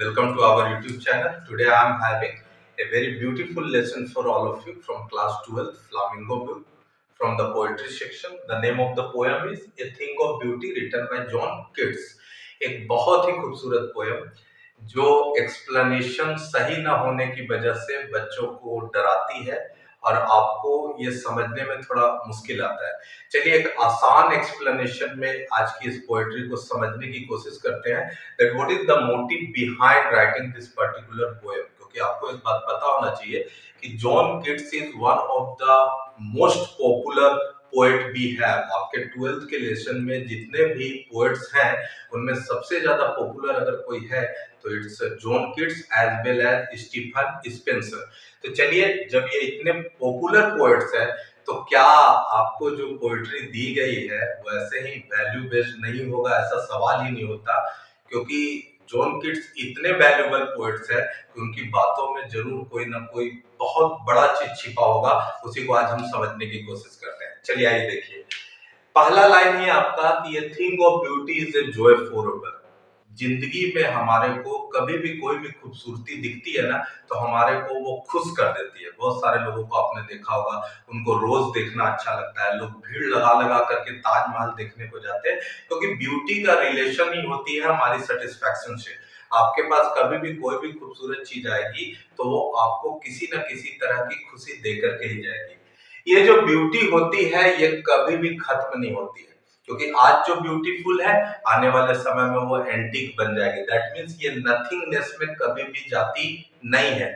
Welcome to our YouTube channel. Today I am having a very beautiful lesson for all of you from class 12 Flamingo book from the poetry section. The name of the poem is A Thing of Beauty written by John Keats. एक बहुत ही खूबसूरत poem जो explanation सही ना होने की वजह से बच्चों को डराती है और आपको ये समझने में थोड़ा मुश्किल आता है। चलिए एक आसान एक्सप्लेनेशन में आज की इस पोएट्री को समझने की कोशिश करते हैं that what is the motive behind writing this particular poem, क्योंकि आपको इस बात पता होना चाहिए कि John Keats is one of the most popular poet we have. आपके 12th के लेसन में जितने भी पोएट्स हैं उनमें सबसे ज्यादा पॉपुलर अगर कोई है तो it's John Keats as well as Stephen Spencer. तो चलिए, जब ये इतने पॉपुलर पोएट्स हैं तो क्या आपको जो पोएट्री दी गई है वैसे ही वैल्यू बेस्ड नहीं होगा, ऐसा सवाल ही नहीं होता। क्योंकि जॉन किट्स इतने वैल्यूएबल पोएट्स हैं कि उनकी बातों में जरूर कोई ना कोई बहुत बड़ा चीज छिपा होगा। उसी को आज हम समझने की कोशिश करते हैं। चलिए आइए देखिए, पहला लाइन ही आपका कि ये thing of beauty is a joy forever. जिंदगी में हमारे को कभी भी कोई भी खूबसूरती दिखती है ना तो हमारे को वो खुश कर देती है। बहुत सारे लोगों को आपने देखा होगा, उनको रोज देखना अच्छा लगता है। लोग भीड़ लगा लगा करके ताजमहल देखने को जाते हैं क्योंकि ब्यूटी का रिलेशन ही होती है हमारी सेटिस्फैक्शन से। आपके पास कभी भी कोई भी खूबसूरत चीज आएगी तो वो आपको किसी न किसी तरह की खुशी दे करके ही जाएगी। ये जो ब्यूटी होती है ये कभी भी खत्म नहीं होती है, क्योंकि आज जो ब्यूटीफुल है आने वाले समय में वो एंटीक बन जाएगी। दैट मीन्स ये नथिंगनेस में कभी भी जाती नहीं है।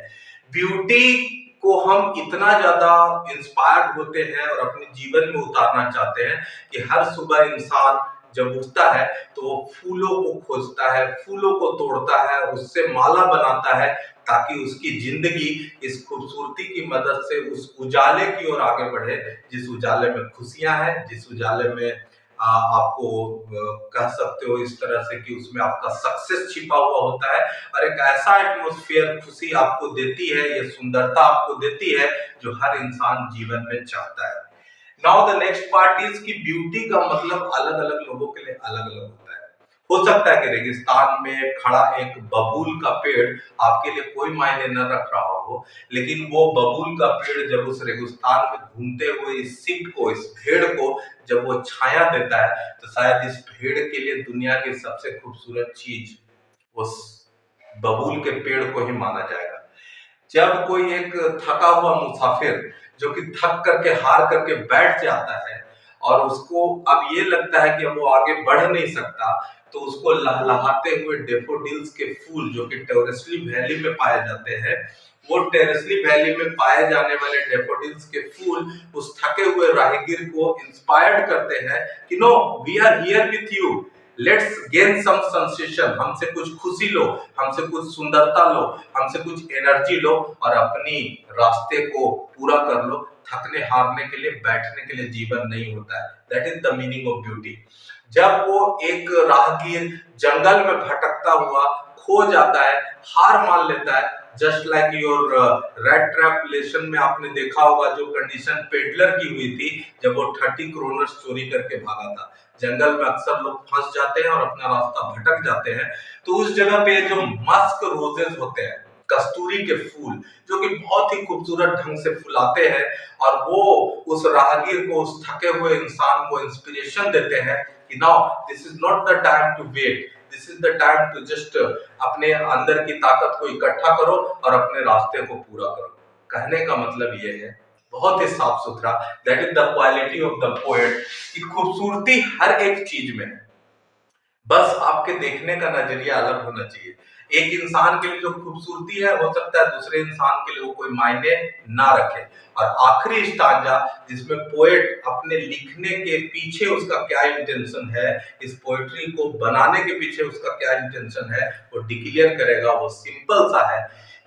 ब्यूटी को हम इतना ज्यादा इंस्पायर्ड होते हैं और अपने जीवन में उतारना चाहते हैं कि हर सुबह इंसान जब उठता है तो वो फूलों को खोजता है, फूलों को तोड़ता है, उससे माला बनाता है ताकि उसकी जिंदगी इस खूबसूरती की मदद से उस उजाले की ओर आगे बढ़े, जिस उजाले में खुशियां हैं, जिस उजाले में आपको कह सकते हो इस तरह से कि उसमें आपका सक्सेस छिपा हुआ होता है और एक ऐसा एटमॉस्फेयर खुशी आपको देती है, ये सुंदरता आपको देती है जो हर इंसान जीवन में चाहता है। Now the next part is कि ब्यूटी का मतलब अलग अलग लोगों के लिए अलग अलग होता है। हो सकता है कि रेगिस्तान में खड़ा एक बबूल का पेड़ आपके लिए कोई मायने न रख रहा हो, लेकिन वो बबूल का पेड़ जब उस रेगिस्तान में घूमते हुए इस सिंह को, इस भेड़ को जब वो छाया देता है तो शायद इस भेड़ के लिए दुनिया की सबसे खूबसूरत चीज उस बबूल के पेड़ को ही माना जाएगा। जब कोई एक थका हुआ मुसाफिर जो कि थक करके हार करके बैठ जाता है और उसको अब ये लगता है कि अब वो आगे बढ़ नहीं सकता, तो उसको लहलहाते हुए डेफोडिल्स के फूल जो कि टेरेस्ली वैली में पाए जाते हैं, वो टेरेस्ली वैली में पाए जाने वाले डेफोडिल्स के फूल उस थके हुए राहगीर को इंस्पायर्ड करते हैं कि no, we are here with you, let's gain some sensation. हमसे कुछ खुशी लो, हमसे कुछ सुंदरता लो, हमसे कुछ एनर्जी लो और अपनी रास्ते को पूरा कर लो। थकने हारने के लिए, बैठने के लिए जीवन नहीं होता है। That is the meaning of beauty. जब वो एक राहगीर जंगल में भटकता हुआ खो जाता है, हार मान लेता है, just like your red trap lesson में आपने देखा होगा जो कंडीशन पेडलर की हुई थी जब वो 30 क्रोनर्स चोरी करके भागा था। जंगल में अक्सर लोग फंस जाते हैं और अपना रास्ता भटक जाते हैं, तो उस जगह पे जो मस्क रोजेस होते हैं, कस्तूरी के फूल जो कि बहुत ही खूबसूरत ढंग से फुलाते हैं और वो उस राहगीर को, उस थके हुए इंसान को इंस्पिरेशन देते हैं कि now this is not the time to wait, this is the time to just अपने अंदर की ताकत को इकट्ठा करो और अपने रास्ते को पूरा करो। कहने का मतलब ये है, बहुत ही साफ सुथरा, that is the quality of the poet कि खूबसूरती हर एक चीज में है, बस आपके देखने का नजरिया अलग होना चाहिए। एक इंसान के लिए जो खूबसूरती है हो सकता है दूसरे इंसान के लिए वो कोई मायने ना रखे। और आखिरी स्टांजा जिसमें पोएट अपने लिखने के पीछे उसका क्या इंटेंशन है, इस पोएट्री को बनाने के पीछे उसका क्या इंटेंशन है, वो डिक्लेयर करेगा। वो सिंपल सा है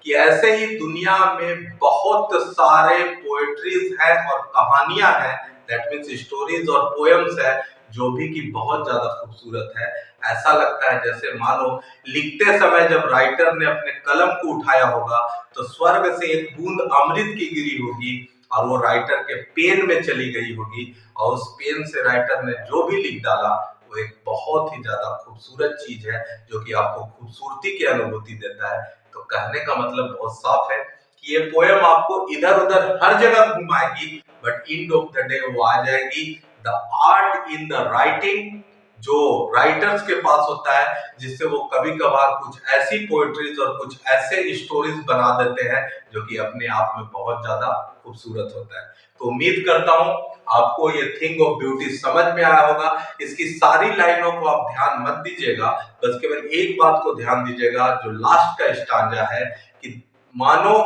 कि ऐसे ही दुनिया में बहुत सारे पोएट्रीज हैं और कहानियां हैं, दैट मीन्स स्टोरीज और पोएम्स है जो भी कि बहुत ज्यादा खूबसूरत है। ऐसा लगता है जैसे मानो लिखते समय जब राइटर ने अपने कलम को उठाया होगा तो स्वर्ग से एक बूंद अमृत की गिरी होगी और वो राइटर के पेन में चली गई होगी और उस पेन से राइटर ने जो भी लिख डाला वो एक बहुत ही ज्यादा खूबसूरत चीज है जो कि आपको खूबसूरती की अनुभूति देता है। तो कहने का मतलब बहुत साफ है कि ये पोयम आपको इधर उधर हर जगह घुमाएगी, but end of the day वो आ जाएगी the art in the writing, जो राइटर्स के पास होता है, जिससे वो कभी कभार कुछ ऐसी पोएट्रीज और कुछ ऐसे स्टोरीज बना देते हैं जो कि अपने आप में बहुत ज्यादा खूबसूरत होता है। तो उम्मीद करता हूं आपको ये थिंग ऑफ ब्यूटी समझ में आया होगा। इसकी सारी लाइनों को आप ध्यान मत दीजिएगा, बस केवल एक बात को ध्यान दीजिएगा जो लास्ट का स्टांजा है कि मानो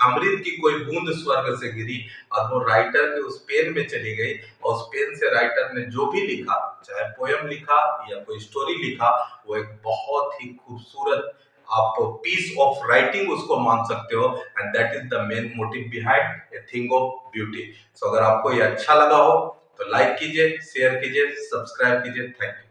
अमृत की कोई बूंद स्वर्ग से गिरी और वो राइटर के उस पेन में चली गई, और उस पेन से राइटर ने जो भी लिखा, चाहे पोयम लिखा या कोई स्टोरी लिखा, वो एक बहुत ही खूबसूरत आप पीस ऑफ राइटिंग उसको मान सकते हो, and that is the main motive behind a thing of beauty. So अगर आपको ये अच्छा लगा हो तो लाइक कीजिए, शेयर कीजिए, सब्सक्राइब कीजिए। Thank you.